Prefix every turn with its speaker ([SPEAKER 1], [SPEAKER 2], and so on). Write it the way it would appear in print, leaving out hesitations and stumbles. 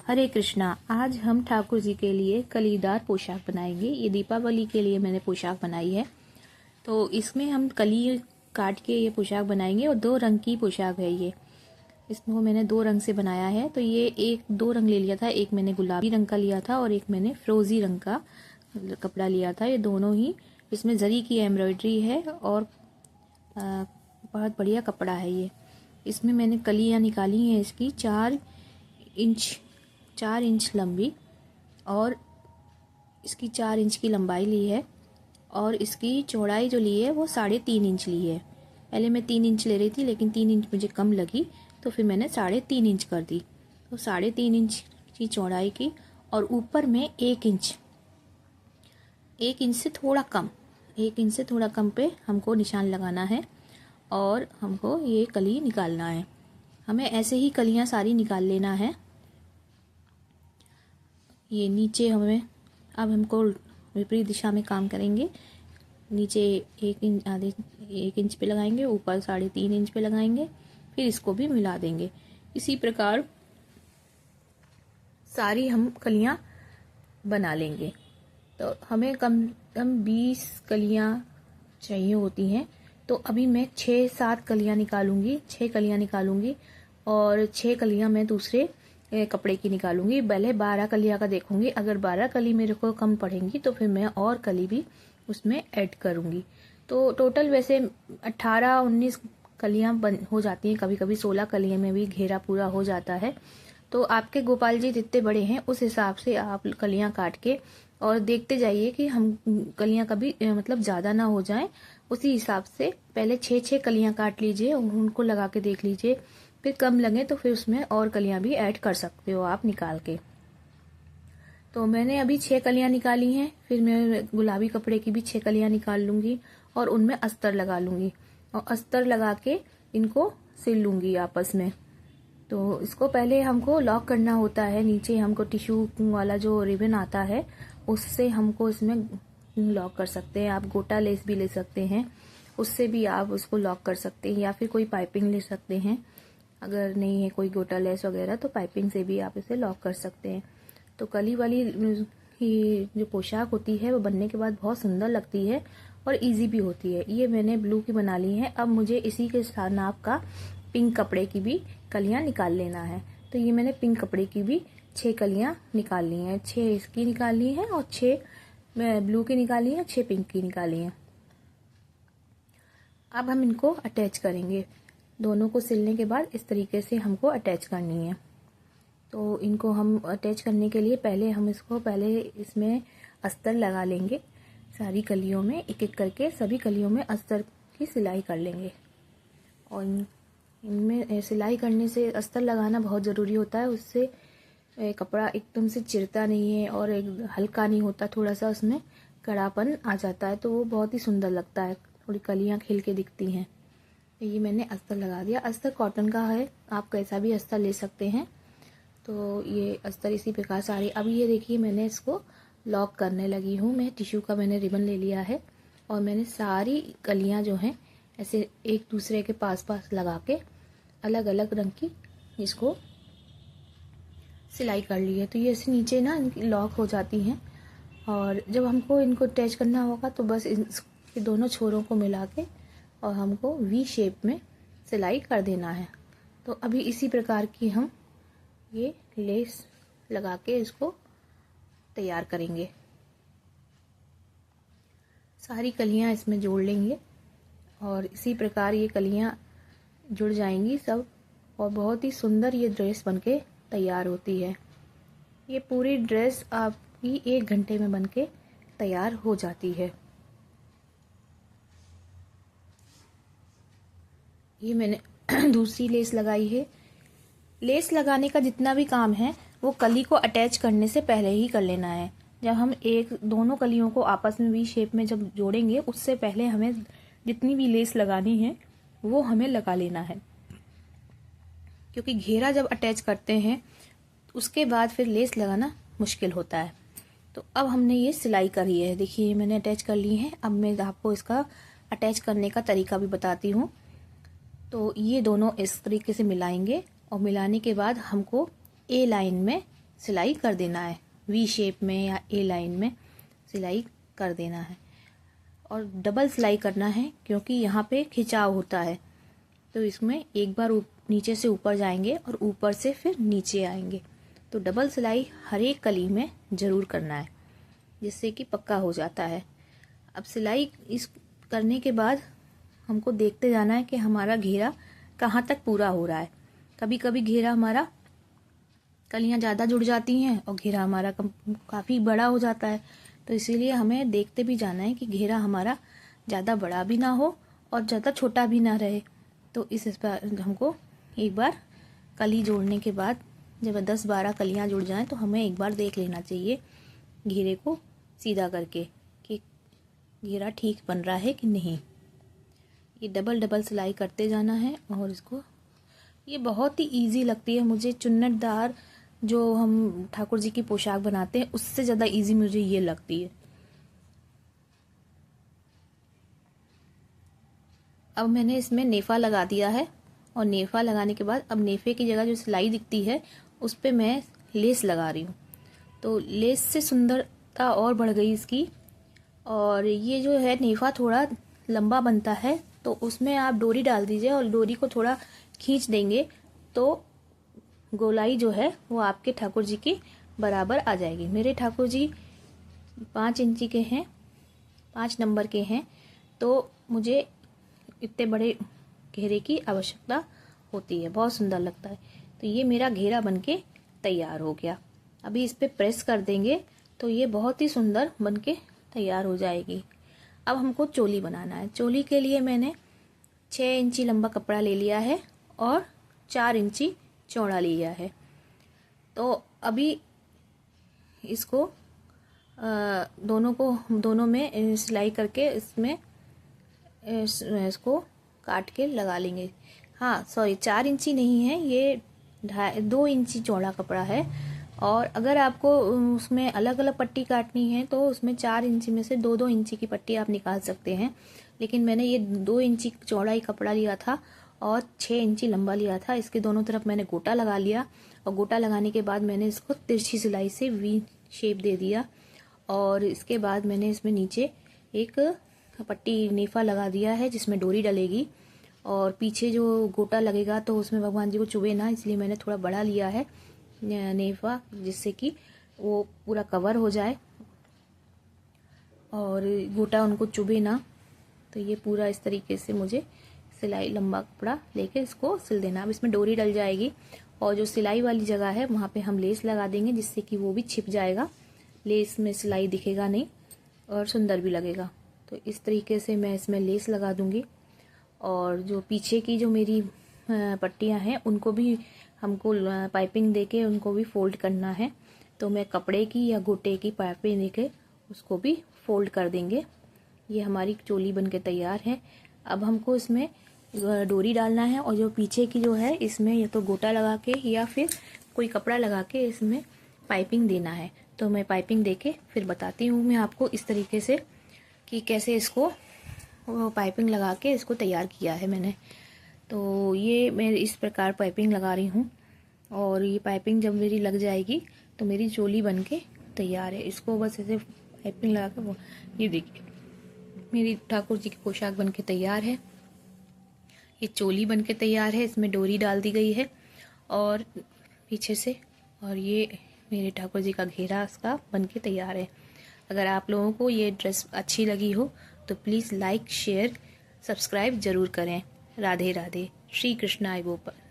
[SPEAKER 1] हरे कृष्णा। आज हम ठाकुर जी के लिए कलीदार पोशाक बनाएंगे। ये दीपावली के लिए मैंने पोशाक बनाई है। तो इसमें हम कली काट के ये पोशाक बनाएंगे और 2 रंग की पोशाक है ये। इसमें मैंने 2 रंग से बनाया है। तो ये 2 रंग ले लिया था। एक मैंने गुलाबी रंग का लिया था और एक मैंने फिरोजी रंग का कपड़ा लिया था। ये दोनों ही, इसमें जरी की एम्ब्रॉयडरी है और बहुत बढ़िया कपड़ा है ये। इसमें मैंने कलियाँ निकाली हैं इसकी 4 इंच लंबी, और इसकी 4 इंच की लंबाई ली है, और इसकी चौड़ाई जो ली है वो 3.5 इंच ली है। पहले मैं 3 इंच ले रही थी, लेकिन 3 इंच मुझे कम लगी, तो फिर मैंने 3.5 इंच कर दी। तो 3.5 इंच की चौड़ाई की, और ऊपर में 1 इंच से थोड़ा कम पे हमको निशान लगाना है, और हमको ये कली निकालना है। हमें ऐसे ही कलियां सारी निकाल लेना है। ये नीचे अब हमको विपरीत दिशा में काम करेंगे। नीचे 1 इंच पे लगाएंगे, ऊपर 3.5 इंच पे लगाएंगे, फिर इसको भी मिला देंगे। इसी प्रकार सारी हम कलियां बना लेंगे। तो हमें कम 20 कलियां चाहिए होती हैं। तो अभी मैं 6-7 कलियां निकालूंगी, 6 कलियां निकालूंगी, और 6 कलियां मैं दूसरे कपड़े की निकालूंगी। पहले 12 कलियां का देखूंगी। अगर 12 कली मेरे को कम पड़ेंगी तो फिर मैं और कली भी उसमें ऐड करूंगी। तो टोटल वैसे 18-19 कलियां हो जाती हैं। कभी कभी 16 कलियों में भी घेरा पूरा हो जाता है। तो आपके गोपाल जी जितने बड़े हैं उस हिसाब से आप कलियां काट के और देखते जाइए कि हम कलियां कभी मतलब ज्यादा ना हो जाएं। उसी हिसाब से पहले 6-6 कलियां काट लीजिए और उनको लगा के देख लीजिए। फिर कम लगे तो फिर उसमें और कलियां भी ऐड कर सकते हो आप निकाल के। तो मैंने अभी 6 कलियां निकाली हैं। फिर मैं गुलाबी कपड़े की भी 6 कलियां निकाल लूंगी और उनमें अस्तर लगा लूंगी, और अस्तर लगा के इनको सिल लूंगी आपस में। तो इसको पहले हमको लॉक करना होता है। नीचे हमको टिश्यू वाला जो रिबन आता है उससे हमको इसमें लॉक कर सकते हैं। आप गोटा लेस भी ले सकते हैं, उससे भी आप उसको लॉक कर सकते हैं, या फिर कोई पाइपिंग ले सकते हैं। अगर नहीं है कोई गोटा लेस वगैरह तो पाइपिंग से भी आप इसे लॉक कर सकते हैं। तो कली वाली ही जो पोशाक होती है वो बनने के बाद बहुत सुंदर लगती है और इजी भी होती है। ये मैंने ब्लू की बना ली है। अब मुझे इसी के नाप का पिंक कपड़े की भी कलियां निकाल लेना है। तो ये मैंने पिंक कपड़े की भी 6 कलियां निकाल ली हैं। 6 इसकी निकाल ली हैं और 6 ब्लू की निकाली हैं, 6 पिंक की निकाली हैं। अब हम इनको अटैच करेंगे। दोनों को सिलने के बाद इस तरीके से हमको अटैच करनी है। तो इनको हम अटैच करने के लिए पहले इसमें अस्तर लगा लेंगे। सारी कलियों में एक एक करके सभी कलियों में अस्तर की सिलाई कर लेंगे। और इनमें सिलाई करने से अस्तर लगाना बहुत ज़रूरी होता है। उससे कपड़ा एकदम से चिरता नहीं है और एक हल्का नहीं होता, थोड़ा सा उसमें कड़ापन आ जाता है, तो वो बहुत ही सुंदर लगता है। थोड़ी कलियां खिल के दिखती हैं। तो ये मैंने अस्तर लगा दिया। अस्तर कॉटन का है, आप कैसा भी अस्तर ले सकते हैं। तो ये अस्तर इसी प्रकार सारी। अब ये देखिए मैंने इसको लॉक करने लगी हूँ। मैं टिश्यू का मैंने रिबन ले लिया है और मैंने सारी कलियां जो हैं ऐसे एक दूसरे के पास लगा के अलग अलग रंग की इसको सिलाई कर ली है। तो ये ऐसे नीचे ना लॉक हो जाती हैं, और जब हमको इनको अटैच करना होगा तो बस इसके दोनों छोरों को मिला के और हमको वी शेप में सिलाई कर देना है। तो अभी इसी प्रकार की हम ये लेस लगा के इसको तैयार करेंगे। सारी कलियां इसमें जोड़ लेंगे और इसी प्रकार ये कलियां जुड़ जाएंगी सब, और बहुत ही सुंदर ये ड्रेस बनके तैयार होती है। ये पूरी ड्रेस आपकी 1 घंटे में बनके तैयार हो जाती है। ये मैंने दूसरी लेस लगाई है। लेस लगाने का जितना भी काम है वो कली को अटैच करने से पहले ही कर लेना है। जब हम दोनों कलियों को आपस में वी शेप में जब जोड़ेंगे उससे पहले हमें जितनी भी लेस लगानी है वो हमें लगा लेना है, क्योंकि घेरा जब अटैच करते हैं उसके बाद फिर लेस लगाना मुश्किल होता है। तो अब हमने ये सिलाई करी है, देखिए मैंने अटैच कर ली है। अब मैं आपको इसका अटैच करने का तरीका भी बताती हूँ। तो ये दोनों इस तरीके से मिलाएंगे, और मिलाने के बाद हमको ए लाइन में सिलाई कर देना है, वी शेप में या ए लाइन में सिलाई कर देना है। और डबल सिलाई करना है क्योंकि यहाँ पे खिंचाव होता है, तो इसमें एक बार नीचे से ऊपर जाएंगे और ऊपर से फिर नीचे आएंगे। तो डबल सिलाई हर एक कली में ज़रूर करना है, जिससे कि पक्का हो जाता है। अब सिलाई इस करने के बाद हमको देखते जाना है कि हमारा घेरा कहाँ तक पूरा हो रहा है। कभी कभी घेरा हमारा कलियाँ ज़्यादा जुड़ जाती हैं और घेरा हमारा काफ़ी बड़ा हो जाता है, तो इसीलिए हमें देखते भी जाना है कि घेरा हमारा ज़्यादा बड़ा भी ना हो और ज़्यादा छोटा भी ना रहे। तो इस पर हमको एक बार कली जोड़ने के बाद जब 10-12 कलियाँ जुड़ जाएं तो हमें एक बार देख लेना चाहिए घेरे को सीधा करके कि घेरा ठीक बन रहा है कि नहीं। ये डबल सिलाई करते जाना है। और इसको ये बहुत ही इजी लगती है मुझे, चुन्नटदार जो हम ठाकुर जी की पोशाक बनाते हैं उससे ज़्यादा इजी मुझे ये लगती है। अब मैंने इसमें नेफा लगा दिया है और नेफा लगाने के बाद अब नेफे की जगह जो सिलाई दिखती है उस पे मैं लेस लगा रही हूँ। तो लेस से सुंदरता और बढ़ गई इसकी। और ये जो है नेफा थोड़ा लंबा बनता है तो उसमें आप डोरी डाल दीजिए और डोरी को थोड़ा खींच देंगे तो गोलाई जो है वो आपके ठाकुर जी की बराबर आ जाएगी। मेरे ठाकुर जी 5 इंची के हैं, 5 नंबर के हैं, तो मुझे इतने बड़े घेरे की आवश्यकता होती है। बहुत सुंदर लगता है। तो ये मेरा घेरा बनके तैयार हो गया। अभी इस पे प्रेस कर देंगे तो ये बहुत ही सुंदर बनके तैयार हो जाएगी। अब हमको चोली बनाना है। चोली के लिए मैंने 6 इंची लंबा कपड़ा ले लिया है और 4 इंची चौड़ा लिया है। तो अभी इसको दोनों में सिलाई करके इसको काट के लगा लेंगे। हाँ सॉरी, 4 इंची नहीं है, ये 2 इंची चौड़ा कपड़ा है। और अगर आपको उसमें अलग अलग पट्टी काटनी है तो उसमें 4 इंची में से 2-2 इंची की पट्टी आप निकाल सकते हैं। लेकिन मैंने ये 2 इंची चौड़ा ही कपड़ा लिया था और 6 इंची लंबा लिया था। इसके दोनों तरफ मैंने गोटा लगा लिया और गोटा लगाने के बाद मैंने इसको तिरछी सिलाई से वी शेप दे दिया। और इसके बाद मैंने इसमें नीचे एक पट्टी नेफा लगा दिया है जिसमें डोरी डलेगी और पीछे जो गोटा लगेगा तो उसमें भगवान जी को चुभे ना, इसलिए मैंने थोड़ा बड़ा लिया है नेफा, जिससे कि वो पूरा कवर हो जाए और गोटा उनको चुभे ना। तो ये पूरा इस तरीके से मुझे सिलाई लंबा कपड़ा लेके इसको सिल देना। अब इसमें डोरी डल जाएगी और जो सिलाई वाली जगह है वहाँ पे हम लेस लगा देंगे जिससे कि वो भी छिप जाएगा, लेस में सिलाई दिखेगा नहीं और सुंदर भी लगेगा। तो इस तरीके से मैं इसमें लेस लगा दूंगी। और जो पीछे की जो मेरी पट्टियाँ हैं उनको भी हमको पाइपिंग देके उनको भी फोल्ड करना है। तो मैं कपड़े की या गोटे की पाइपिंग देके उसको भी फोल्ड कर देंगे। ये हमारी चोली बनके तैयार है। अब हमको इसमें डोरी डालना है और जो पीछे की जो है इसमें या तो गोटा लगा के या फिर कोई कपड़ा लगा के इसमें पाइपिंग देना है। तो मैं पाइपिंग देके फिर बताती हूँ मैं आपको इस तरीके से कि कैसे इसको पाइपिंग लगा के इसको तैयार किया है मैंने। तो ये मैं इस प्रकार पाइपिंग लगा रही हूँ और ये पाइपिंग जब मेरी लग जाएगी तो मेरी चोली बनके तैयार है। इसको बस ऐसे पाइपिंग लगा के ये देखिए मेरी ठाकुर जी की पोशाक बनके तैयार है। ये चोली बनके तैयार है, इसमें डोरी डाल दी गई है और पीछे से, और ये मेरे ठाकुर जी का घेरा इसका बनके तैयार है। अगर आप लोगों को ये ड्रेस अच्छी लगी हो तो प्लीज़ लाइक शेयर सब्सक्राइब ज़रूर करें। राधे राधे। श्री कृष्णाय गोपाल।